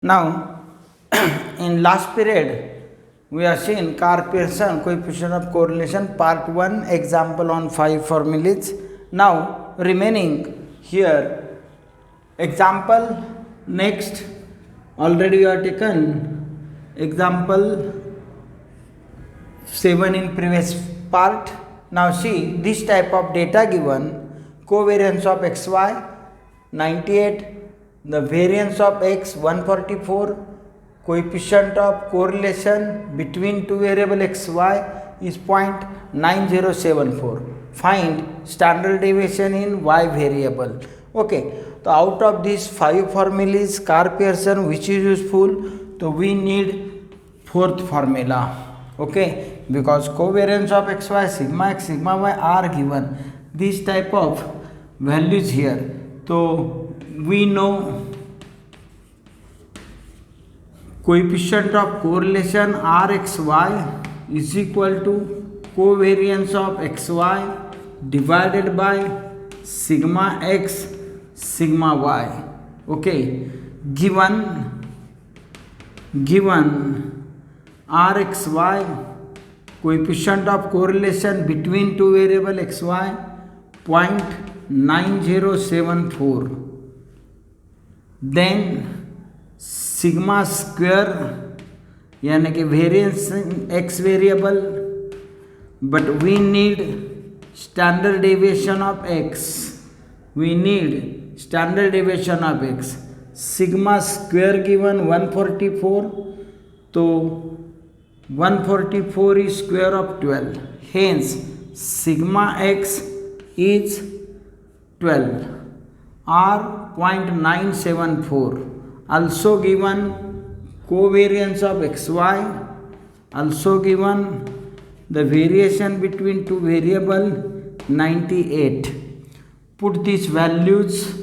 Now, in last period, we have seen Carr-Pearson coefficient of correlation part 1 example on 5 formulas. Now, remaining here example next already we have taken example 7 in previous part. Now see this type of data given covariance of xy 98, the variance of x 144, coefficient of correlation between two variable xy is 0.9074. Find standard deviation in y variable. Okay, so out of these 5 formulas Carr-Pearson which is useful, so we need fourth formula. Okay, because covariance of xy sigma x sigma y are given this type of values here. So we know coefficient of correlation Rxy is equal to covariance of xy divided by sigma x sigma y. Okay, given Rxy coefficient of correlation between two variable xy 0.9074, then sigma square यानी कि variance in x variable, but we need standard deviation of x, we need standard deviation of x. Sigma square given 144, तो 144 is square of 12, hence sigma x is 12 or 0.974. Also given covariance of xy, also given the variation between two variable 98. Put these values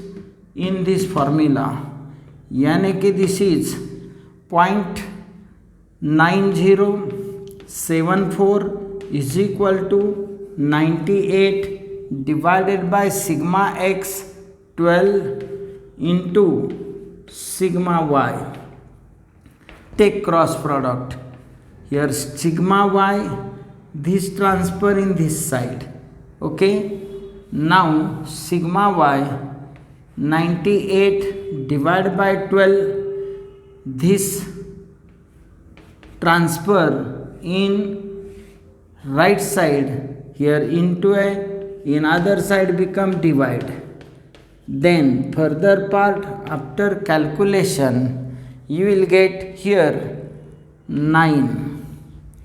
in this formula, यानी कि this is 0.9074 is equal to 98 divided by sigma x 12 into sigma y. Take cross product. Here sigma y, this transfer in this side. Okay. Now sigma y 98 divided by 12, this transfer in right side here into a, in other side become divide. Then further part after calculation you will get here 9.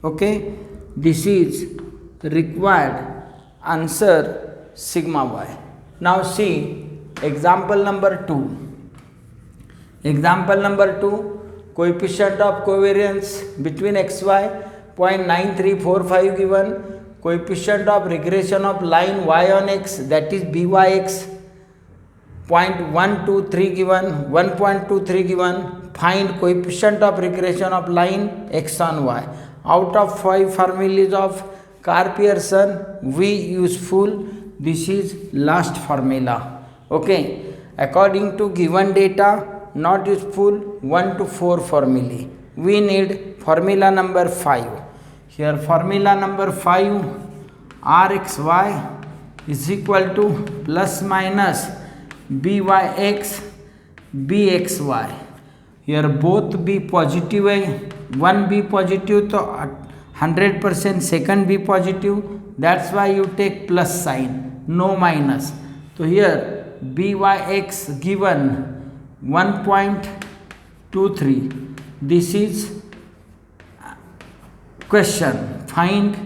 Okay, this is required answer sigma y. Now see example number 2. Example number 2, coefficient of covariance between xy 0.9345 given, coefficient of regression of line y on x, that is byx 0.123 given, 1.23 given. Find coefficient of regression of line x on y. Out of 5 formulas of Carr-Pearson, we useful, this is last formula. Okay, according to given data not useful 1 to 4 formulae. We need formula number 5. Here formula number 5, Rxy is equal to plus minus byx bxy. Here both be positive है, one be positive तो 100% second be positive, that's why you take plus sign, no minus. So here byx given 1.23, this is question. Find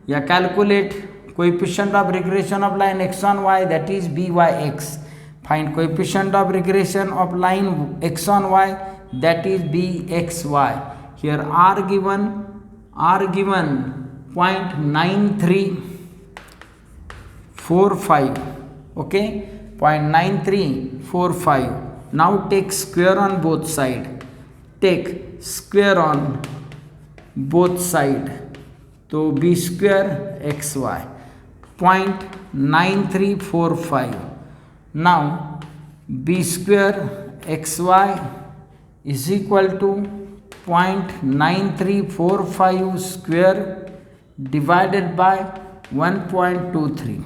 या calculate coefficient of regression of line x on y, that is byx. Find coefficient of regression of line x on y, that is bxy. Here r given 0.9345. Okay, 0.9345. Now take square on both side. Take square on both side. So b square xy 0.9345. Now b square xy is equal to 0.9345 square divided by 1.23,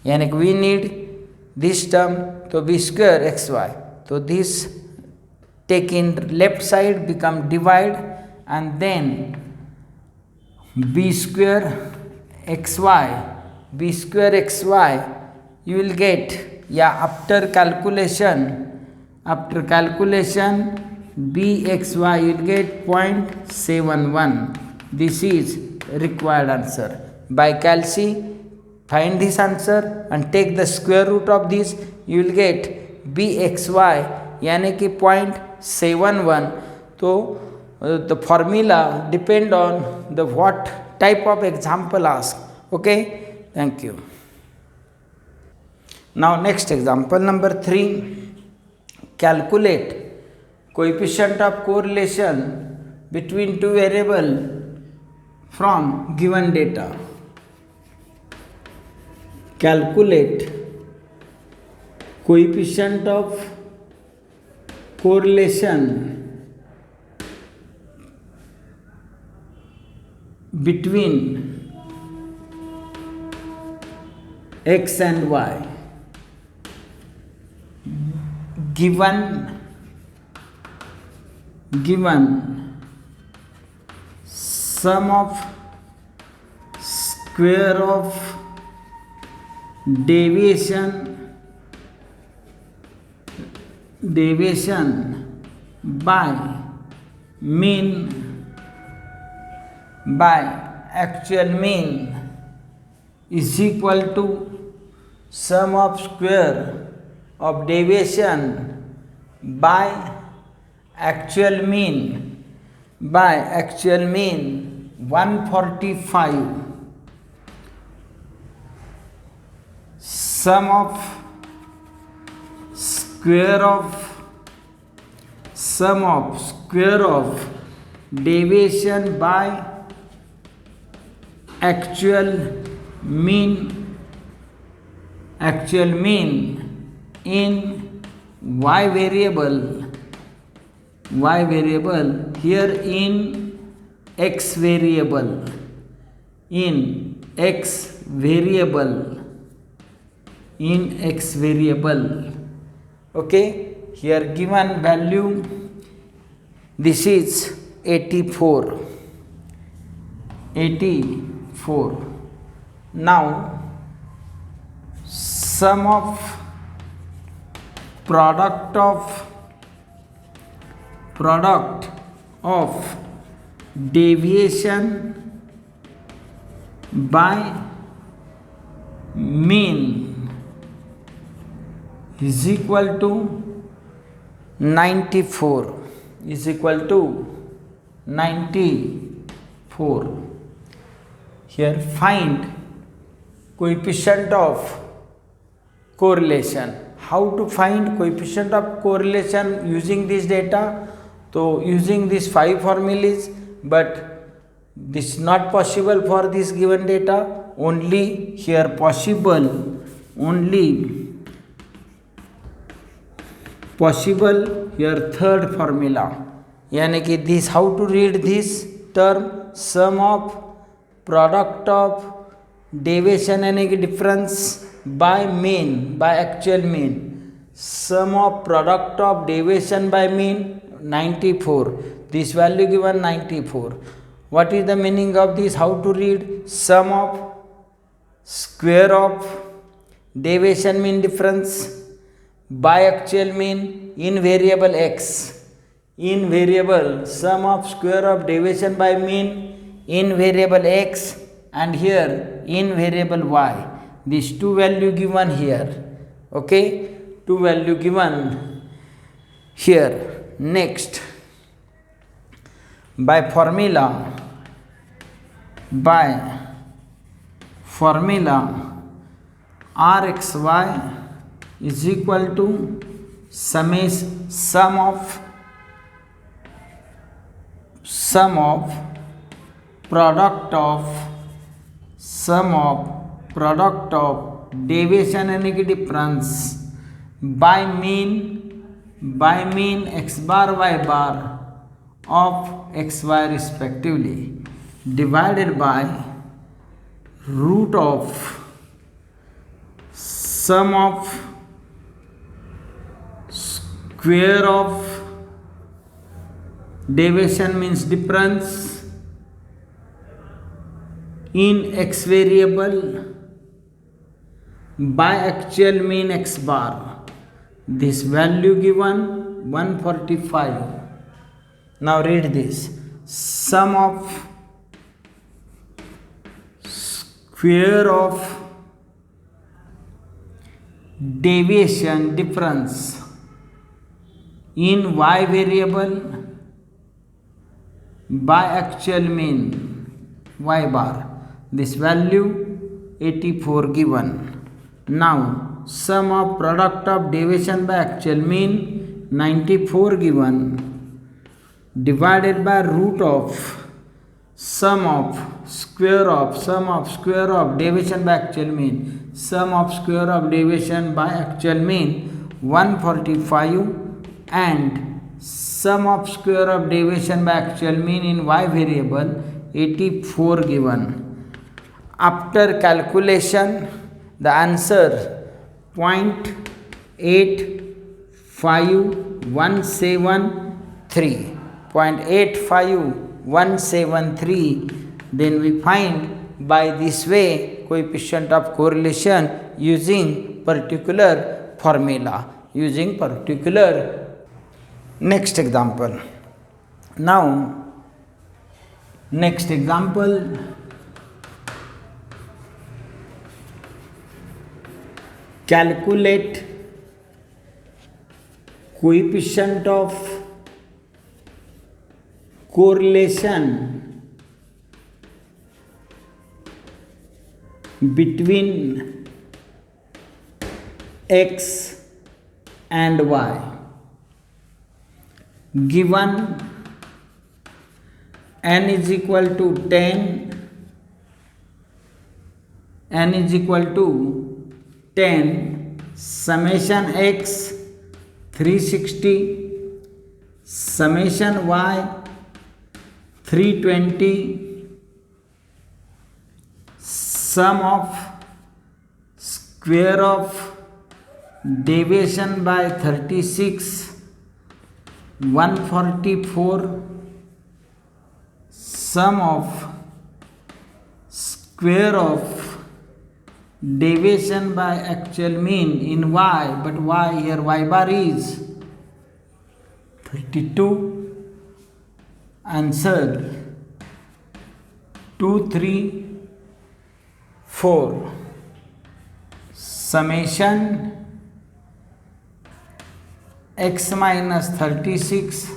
यानी कि we need this term, तो b square xy, तो this take in left side become divide and then b square xy you will get, after calculation bxy you will get 0.71. This is required answer. By calci find this answer and take the square root of this, you will get bxy यानी कि 0.71. तो the formula depend on the what type of example asked. Okay, thank you. Now next example number 3, calculate coefficient of correlation between two variable from given data. Calculate coefficient of correlation between x and y given sum of square of deviation by mean by actual mean is equal to sum of square of deviation by actual mean 145, sum of square of deviation by actual mean in y variable, here in x variable, okay. Here given value, this is 84. Now sum of product of deviation by mean is equal to 94. Here find coefficient of correlation. How to find coefficient of correlation using this data? So using these 5 formulas, but this is not possible for this given data. Only here possible here third formula, यानी कि this, how to read this term, sum of product of deviation यानी कि difference by mean by actual mean, sum of product of deviation by mean 94, this value given 94. What is the meaning of this? How to read? Sum of square of deviation mean difference by actual mean in variable x, sum of square of deviation by mean in variable x and here in variable y. These two value given here, okay, two value given here. Next, by formula rxy is equal to sum of product of deviation यानी कि difference by mean by mean x bar y bar of xy respectively, divided by root of sum of square of deviation means difference in x variable by actual mean x bar. This value given 145. Now read this. Sum of square of deviation difference in y variable by actual mean y bar. This value 84 given. Now sum of product of deviation by actual mean 94 given, divided by root of sum of square of deviation by actual mean, sum of square of deviation by actual mean 145 and sum of square of deviation by actual mean in y variable 84 given. After calculation, the answer 0.85173, then we find by this way coefficient of correlation using particular formula. Next example. Now next example, calculate coefficient of correlation between x and y. Given n is equal to 10, summation x 360, summation y 320, sum of square of deviation by 36 144, sum of square of deviation by actual mean in y, but y here y bar is 32. Answer 234. Summation x minus 36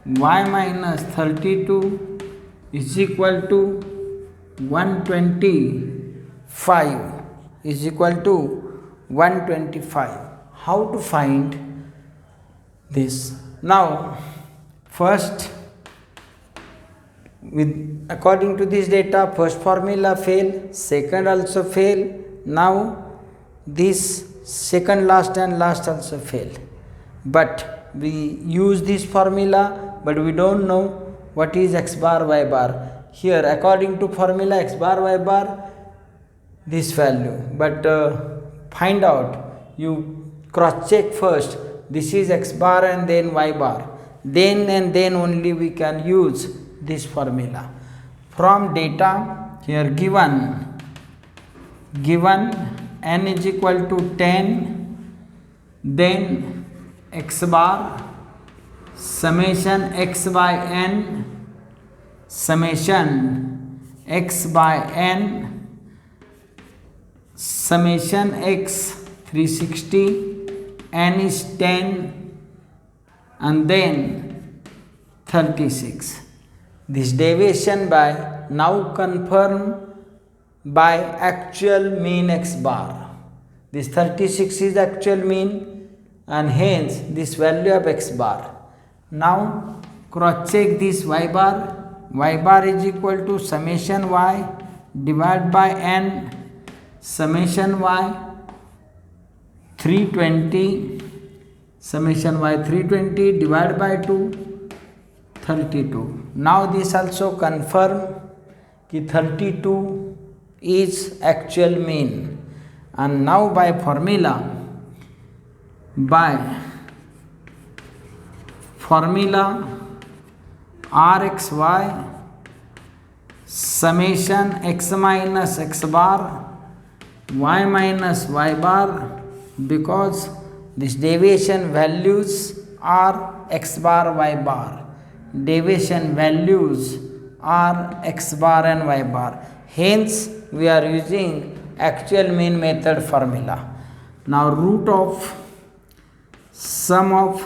y minus 32 is equal to 125. How to find this? Now first, according to this data, first formula fail, second also fail. Now this second last and last also fail. But we use this formula, but we don't know what is x bar y bar. Here according to formula x bar y bar this value, but find out, you cross check first, this is x bar and then y bar, then and then only we can use this formula. From data here given n is equal to 10, then x bar summation x by n, summation x by n, summation x 360, n is 10 and then 36. This deviation by now confirmed by actual mean x bar. This 36 is actual mean and hence this value of x bar. Now cross check this y bar. Y bar is equal to summation y divided by n, summation y 320, summation y 320 divided by 2 32. Now this also confirm कि 32 is actual mean, and now by formula rxy summation x minus x bar y minus y bar, because this deviation values are x bar y bar, deviation values are x bar and y bar, hence we are using actual mean method formula. Now root of sum of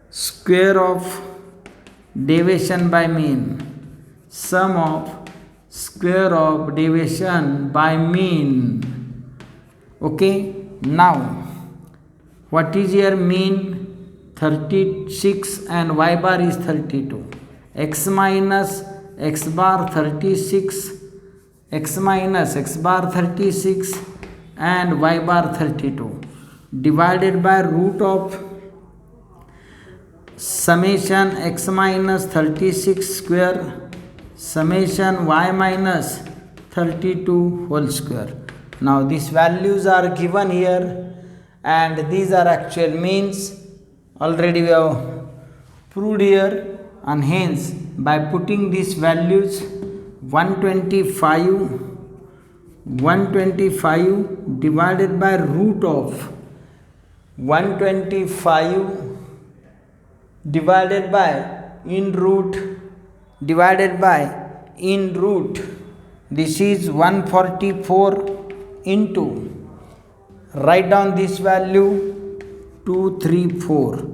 square of deviation by mean, sum of square of deviation by mean. Okay, now what is your mean? 36 and y bar is 32. X minus x bar 36, x minus x bar 36 and y bar 32 divided by root of summation x minus 36 square summation y minus 32 whole square. Now these values are given here and these are actual means. Already we have proved here, and hence by putting these values 125 divided by root of 125 divided by in root divided by in root, this is 144 into, write down this value 234.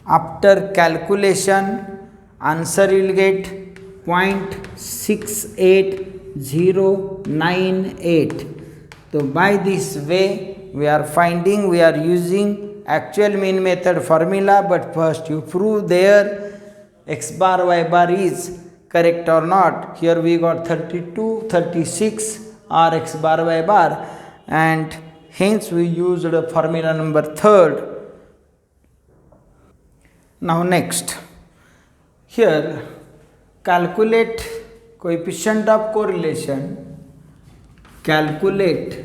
After calculation answer you will get 0.68098. So by this way we are finding, we are using actual mean method formula, but first you prove there x bar y bar is correct or not. Here we got 32, 36 are x bar y bar, and hence we used the formula number 3rd. Now next, here calculate coefficient of correlation, calculate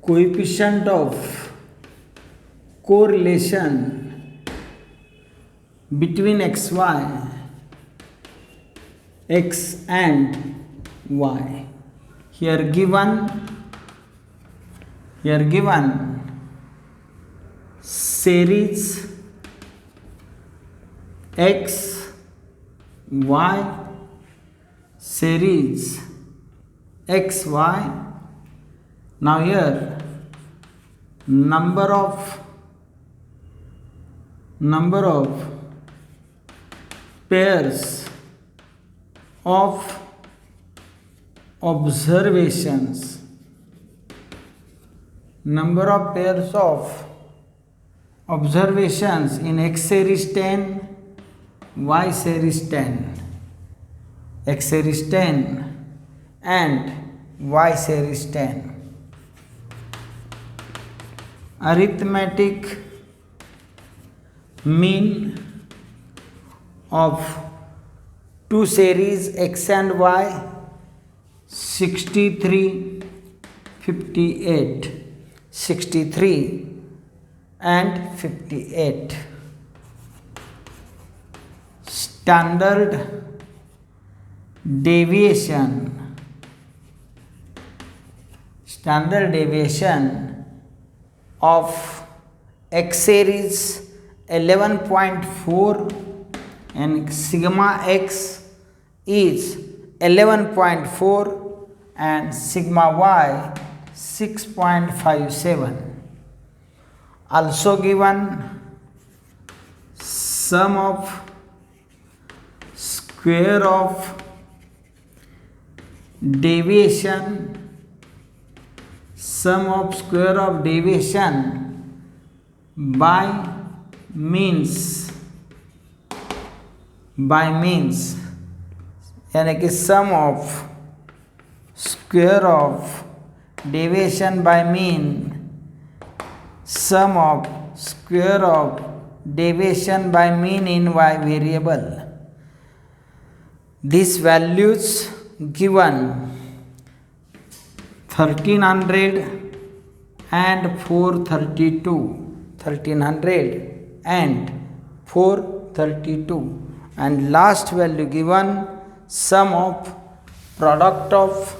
coefficient of correlation between xy, x and y. Here given series x y, series x y. Now here number of pairs of observations, number of pairs of observations in x series 10, y series 10, x series 10 and y series 10. Arithmetic mean of two series x and y 63, 58, 63 and 58. Standard deviation of x series 11.4 and sigma x is 11.4 and sigma y 6.57. Also given sum of square of deviation, sum of square of deviation by means, यानी कि sum of square of deviation by mean sum of square of deviation by mean in y variable. These values given 1300 and 432, 1300 and 432, and last value given sum of product of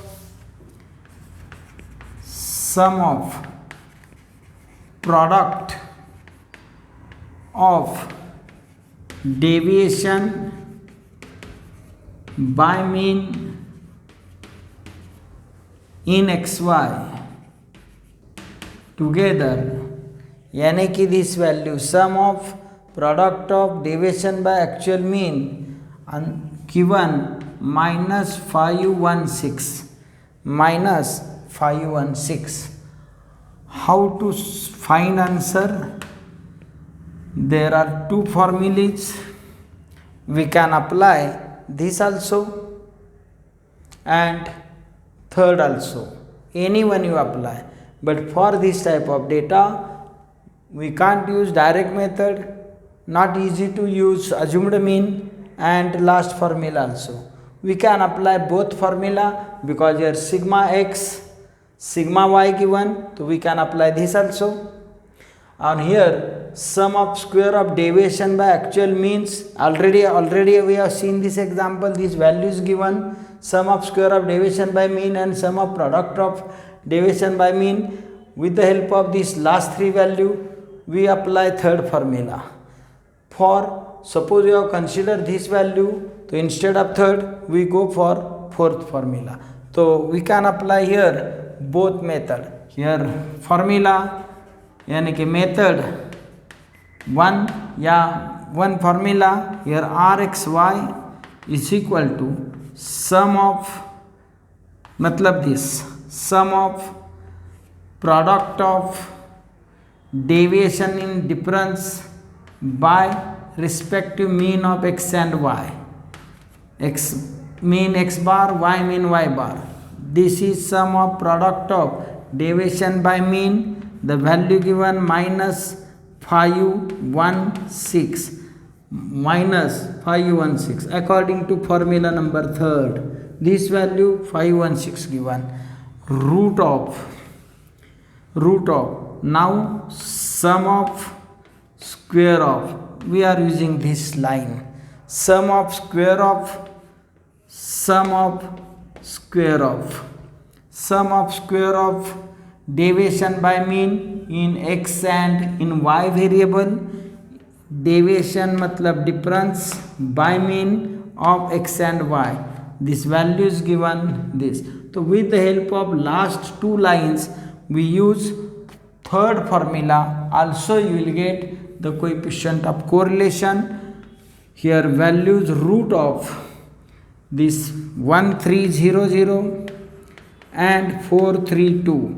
deviation by mean in xy together, यानी कि this value sum of product of deviation by actual mean given -516. How to find answer? There are two formulas. We can apply this also and third also. Any one you apply. But for this type of data, we can't use direct method. Not easy to use assumed mean and last formula also. We can apply both formula because here sigma x, sigma y given, so we can apply this also. And here sum of square of deviation by actual means, already we have seen this example. These values given, sum of square of deviation by mean and sum of product of deviation by mean. With the help of this last three value, we apply third formula. For suppose you have considered this value, so instead of third we go for fourth formula. So we can apply here both method. Here formula यानी कि method one formula, here rxy is equal to sum of, मतलब this sum of product of deviation in difference by respective mean of x and y. X mean x bar, y mean y bar. This is sum of product of deviation by mean. The value given -516 according to formula number third. This value 516 given. Root of now sum of square of, we are using this line, sum of square of deviation by mean in x and in y variable. Deviation मतलब difference by mean of x and y. This value is given this. So with the help of last two lines, we use third formula. Also you will get the coefficient of correlation. Here values root of this 1300 and 432.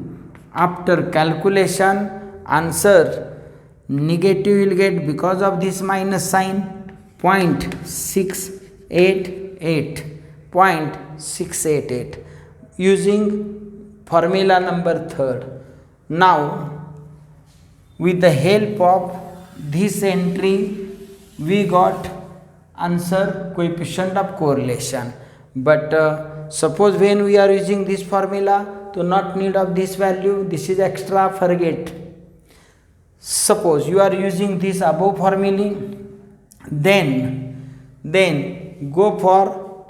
After calculation, answer negative will get because of this minus sign 0.688 using formula number third. Now with the help of this entry, we got answer coefficient of correlation. But suppose when we are using this formula, so not need of this value, this is extra, forget. Suppose you are using this above formula, then go for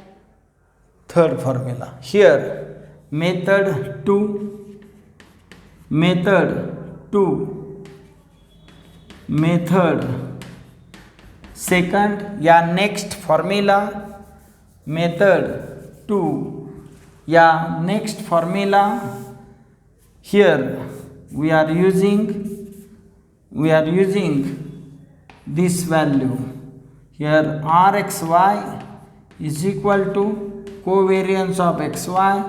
third formula. Here method 2, method second या next formula, method 2 या next formula. Here we are using this value. Here rxy is equal to covariance of xy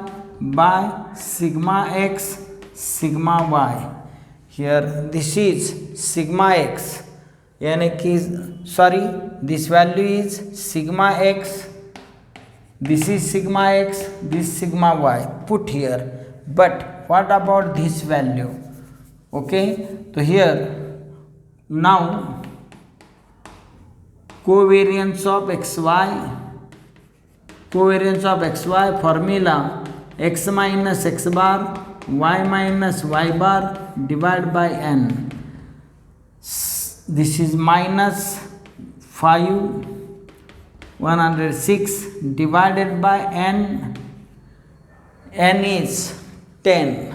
by sigma x sigma y. Here this is sigma x, यानी कि this value is sigma x, this is sigma x, this sigma y put here. But what about this value? Okay, so here now covariance of xy formula x minus x bar y minus y bar divided by n. This is minus 106 divided by n. N is 10.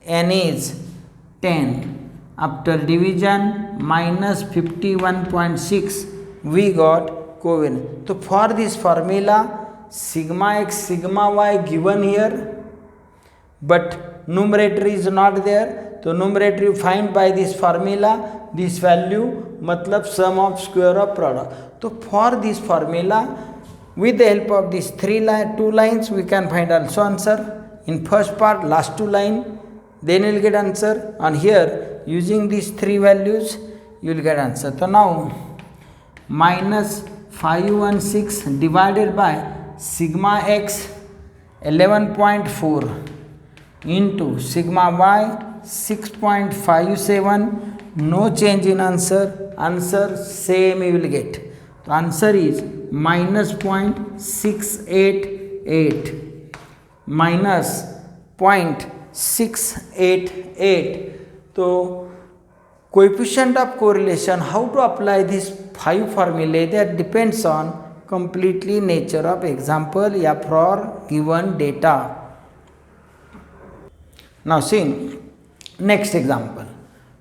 N is 10. After division minus 51.6 we got covariance. So for this formula sigma x sigma y given here, but numerator is not there. So numerator you find by this formula, this value matlab sum of square of product. So for this formula, with the help of these two lines we can find also answer. In first part last two line, then you will get answer, and here using these three values you will get answer. So now minus 516 divided by sigma x 11.4 into sigma y 6.57. No change in answer. Answer same you will get. The answer is minus 0.688. Minus 0.688. So coefficient of correlation, how to apply these 5 formulae, that depends on completely nature of example for given data. Now see next example.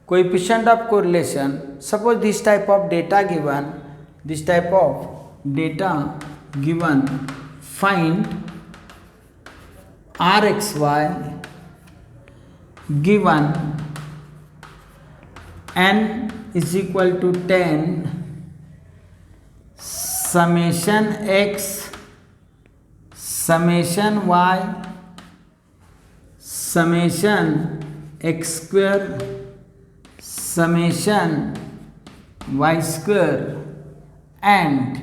Coefficient of correlation, suppose this type of data given, find Rxy given n is equal to 10 summation x summation y summation x square summation y square and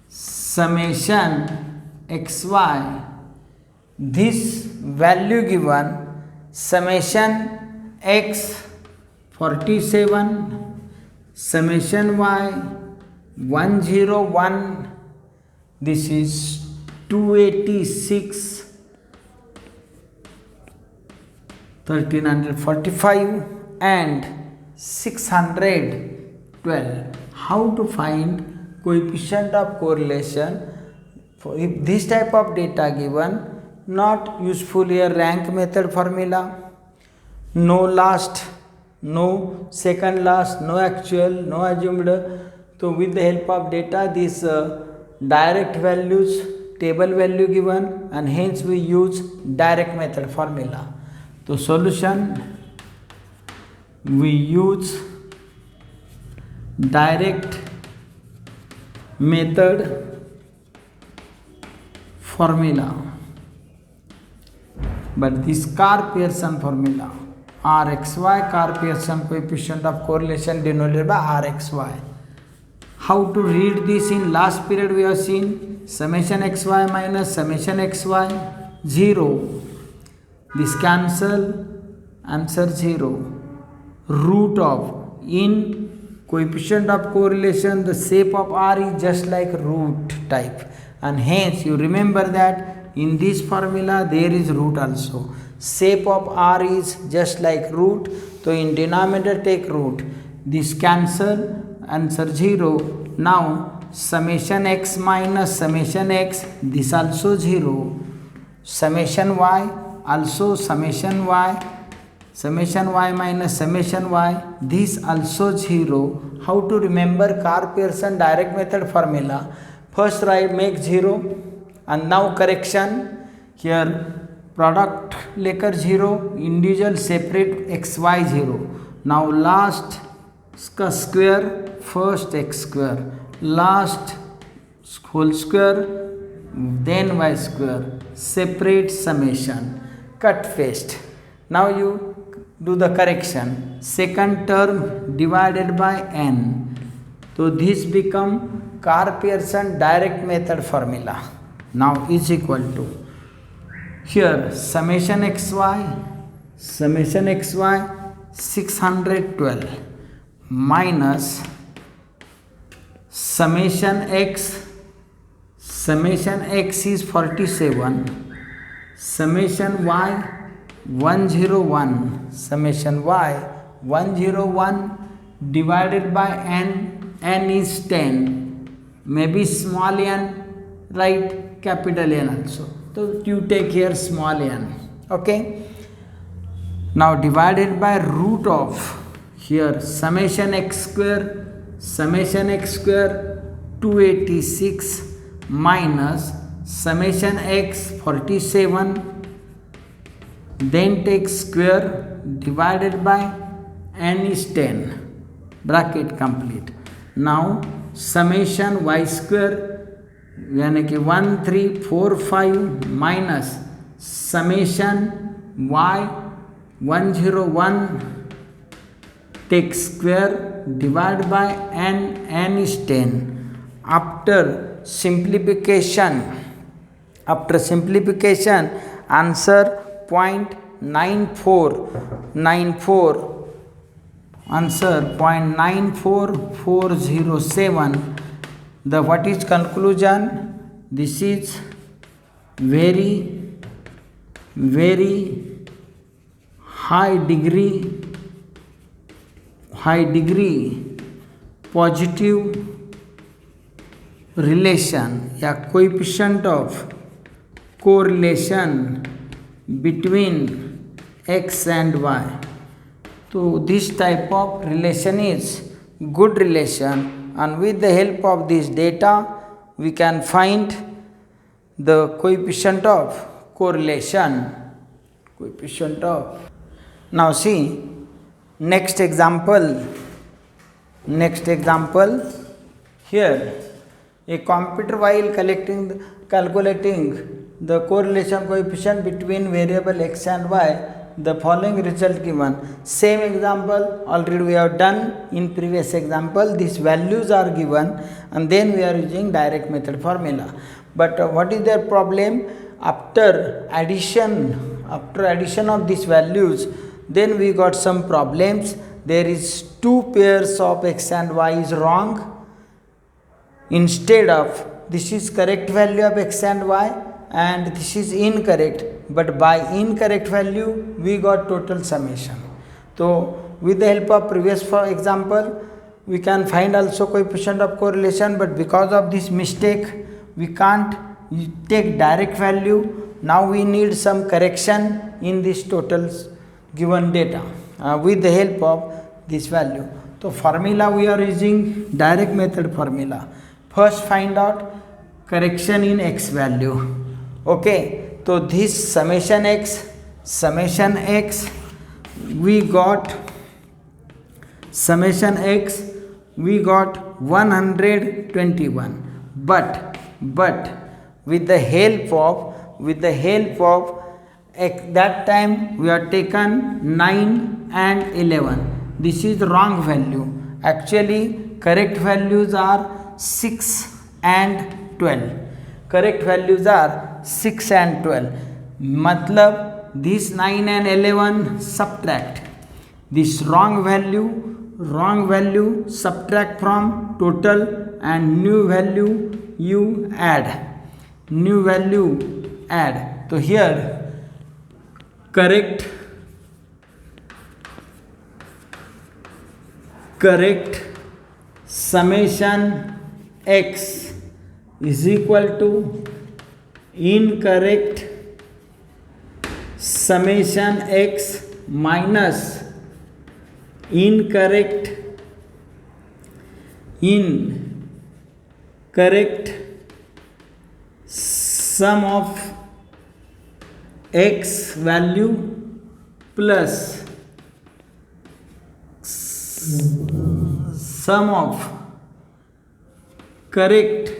summation xy. This value given summation x 47, summation y 101, this is 286, 1345 and 612. How to find coefficient of correlation? If this type of data given, not useful here rank method formula, no last, no second last, no actual, no assumed. So with the help of data, these direct values, table value given, and hence we use direct method formula. So solution, we use direct method formula, but this Carr-Pearson formula, Rxy Carr-Pearson coefficient of correlation denoted by Rxy. How to read this? In last period we have seen summation xy minus summation xy 0. This cancel, answer 0. Root of, in coefficient of correlation the shape of R is just like root type, and hence you remember that in this formula there is root also. Shape of R is just like root, so in denominator take root. This cancel, answer 0. Now summation x minus summation x, this also 0. Summation y also summation y, summation y minus summation y, this also 0. How to remember Carr-Pearson direct method formula? First write make 0, and now correction. Here product लेकर 0, individual separate xy 0. Now last का square, first x square, last whole square, then y square, separate summation, cut paste. Now you do the correction. Second term divided by n. So this become Carr-Pearson direct method formula. Now is equal to, here summation xy summation xy 612 minus summation x is 47, summation y 101, summation y 101 divided by n is 10, maybe small n, right, capital N also, so you take here small n, okay. Now divided by root of here summation x square 286 minus summation x 47, then take square divided by n is 10, bracket complete. Now summation y square यानी कि 1345 minus summation y 101 take square divide by n is 10. After simplification answer 0.9494, answer 0.94407. The what is conclusion? This is very high degree positive relation या coefficient of correlation between x and y. So this type of relation is good relation, and with the help of this data we can find the coefficient of correlation. Now see next example. Here a computer while calculating the correlation coefficient between variable x and y, the following result given. Same example already we have done in previous example. These values are given and then we are using direct method formula. But what is their problem? After addition of these values, then we got some problems. There is two pairs of x and y is wrong. Instead of this is correct value of x and y and this is incorrect, but by incorrect value we got total summation. So with the help of previous example we can find also coefficient of correlation, but because of this mistake we can't take direct value. Now we need some correction in this total given data with the help of this value. So formula we are using direct method formula. First find out correction in x value. Okay, so this summation x we got 121, but with the help of at that time we are taken 9 and 11. This is wrong value. Actually correct values are 6 and 12. Correct values are 6 and 12. Matlab this 9 and 11 subtract. This wrong value subtract from total and new value you add. So here correct summation x is equal to incorrect summation x minus incorrect sum of x value plus sum of correct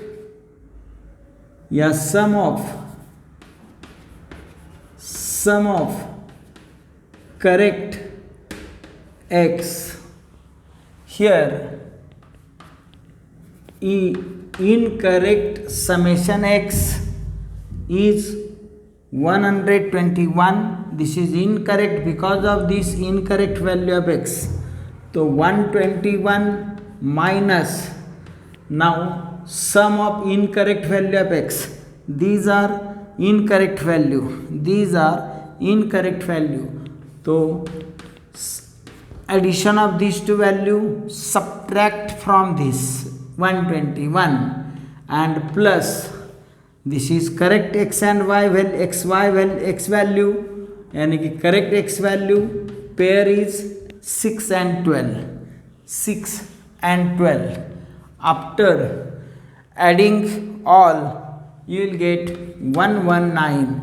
x. Here incorrect summation x is 121 this is incorrect because of this incorrect value of x. So 121 minus, now sum of incorrect value of x. These are incorrect value. These are incorrect value. So addition of these two value, subtract from this 121 and plus, this is correct x and y x value, and correct x value pair is 6 and 12. 6 and 12. After adding all, you will get 119.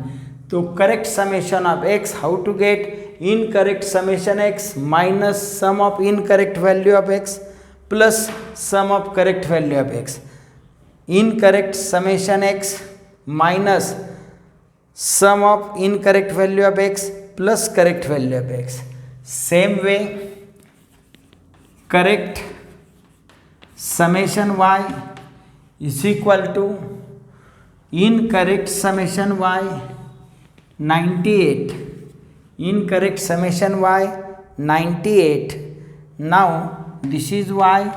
So correct summation of x, how to get? Incorrect summation x minus sum of incorrect value of x plus sum of correct value of x. Incorrect summation x minus sum of incorrect value of x plus correct value of x. Same way, correct summation y is equal to incorrect summation y 98. Incorrect summation y 98. Now this is y,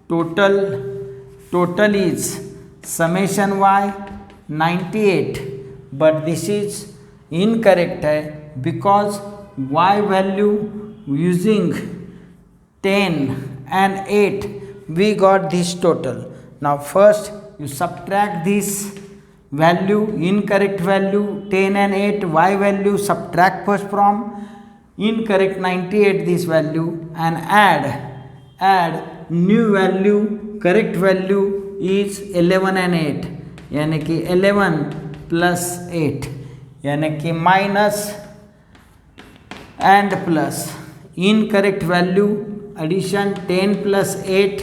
total is summation y 98, but this is incorrect because y value using 10 and 8 we got this total. Now first you subtract this value, incorrect value 10 and 8, y value subtract first from incorrect 98 this value and add new value, correct value is 11 and 8, यानी कि 11 plus 8, यानी कि minus and plus, incorrect value addition 10 plus 8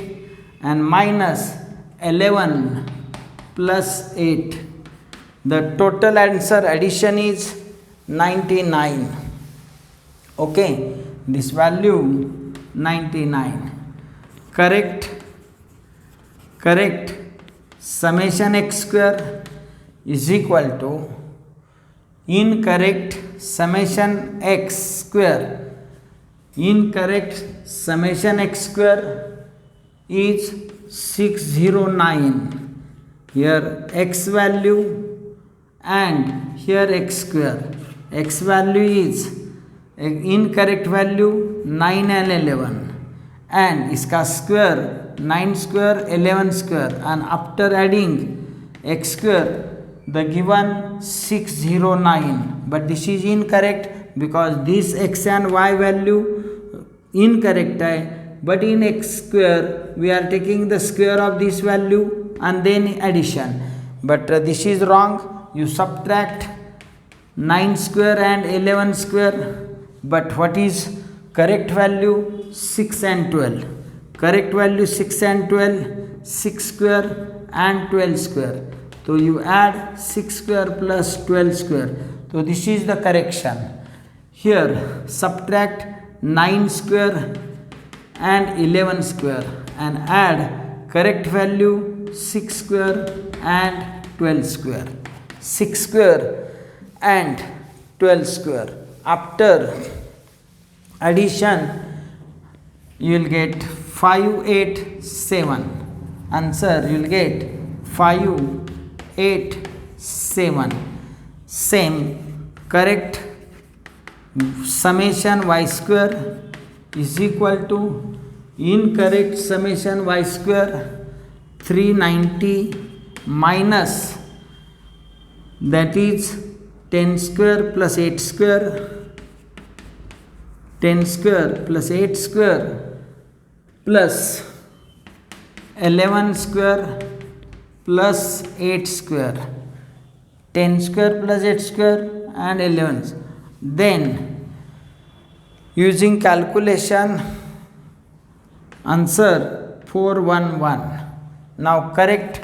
and minus 11 plus 8. The total answer addition is 99. Okay, this value 99. Correct summation x square is equal to incorrect summation x square. Incorrect summation x square is 609. Here x value and here x square. X value is incorrect value 9 and 11 and इसका square 9 square 11 square, and after adding x square the given 609, but this is incorrect because this x and y value incorrect hai, but in x square we are taking the square of this value and then addition, but this is wrong. You subtract 9 square and 11 square, but what is correct value? 6 and 12. Correct value 6 and 12, 6 square and 12 square. So you add 6 square plus 12 square. So this is the correction. Here subtract 9 square and 11 square and add correct value 6 square and 12 square. 6 square and 12 square. After addition you will get 587. Answer you will get 587. Same, correct summation y square is equal to incorrect summation y square 390 minus, that is 10 square plus 8 square, 10 square plus 8 square plus 11 square plus 8 square, 10 square plus 8 square and 11. Then using calculation answer 411. Now correct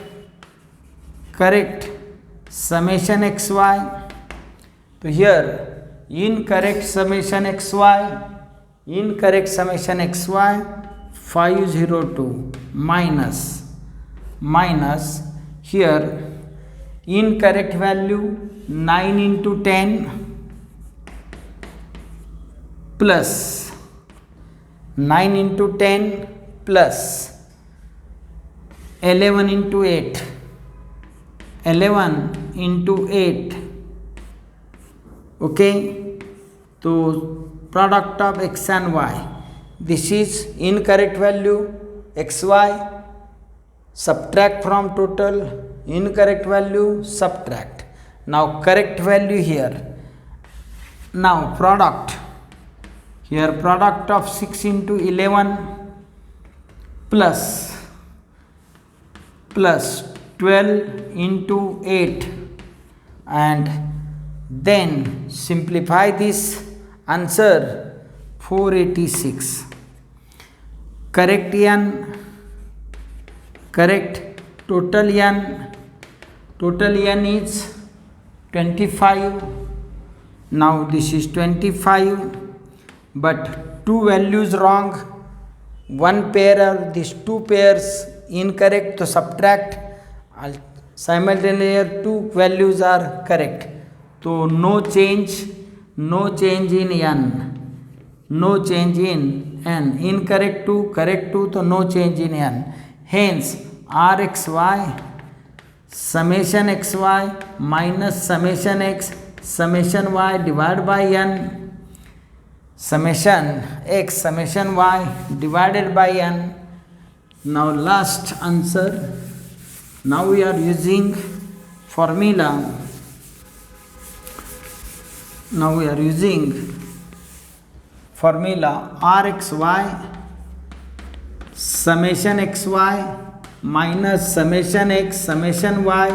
summation xy. So here incorrect summation xy 502 minus here incorrect value 9 into 10 plus 9 into 10 plus 11 into 8, 11 into 8, okay. So product of x and y, this is incorrect value xy, subtract from total, incorrect value subtract. Now correct value here. Now product, here product of 6 into 11 plus 12 into 8, and then simplify this answer 486. Correct n, correct total n is 25. Now this is 25, but two values wrong, one pair or these two pairs incorrect, to subtract. Simultaneously two values are correct, so no change in n, no change in n. Incorrect 2, correct 2, so no change in n. Hence rxy summation xy minus summation x summation y divided by n, summation x summation y divided by n. Now last answer. Now we are using formula. Now we are using formula rxy summation xy minus summation x summation y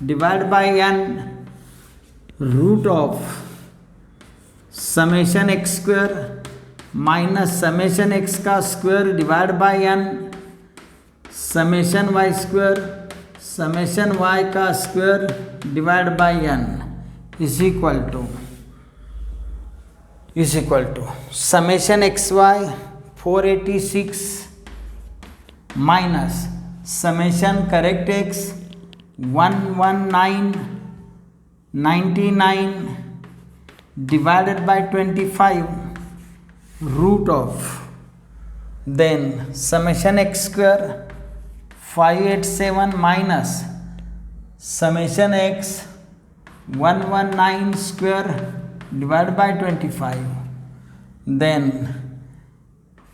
divided by n, root of summation x square minus summation x का square divided by n, summation y square summation y का square divided by n is equal to summation xy 486 minus summation correct x 11999 divided by 25, root of, then summation x square 587 minus summation x 119 square divided by 25, then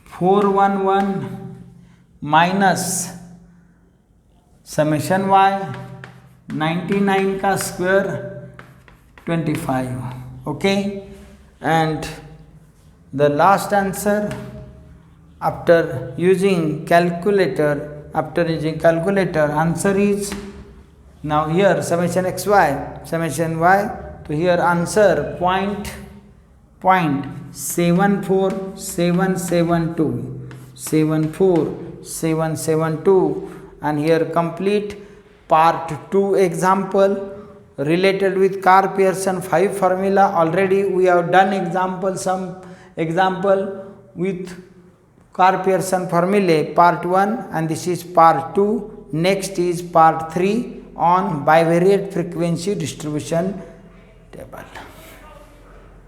411 minus summation y 99 का square 25, okay. And the last answer after using calculator, answer is, now here summation xy summation y, so here answer 74772, and here complete part 2 example related with Carr-Pearson 5 formula. Already we have done some example with Carr-Pearson formulae part 1, and this is part 2. Next is part 3 on bivariate frequency distribution table.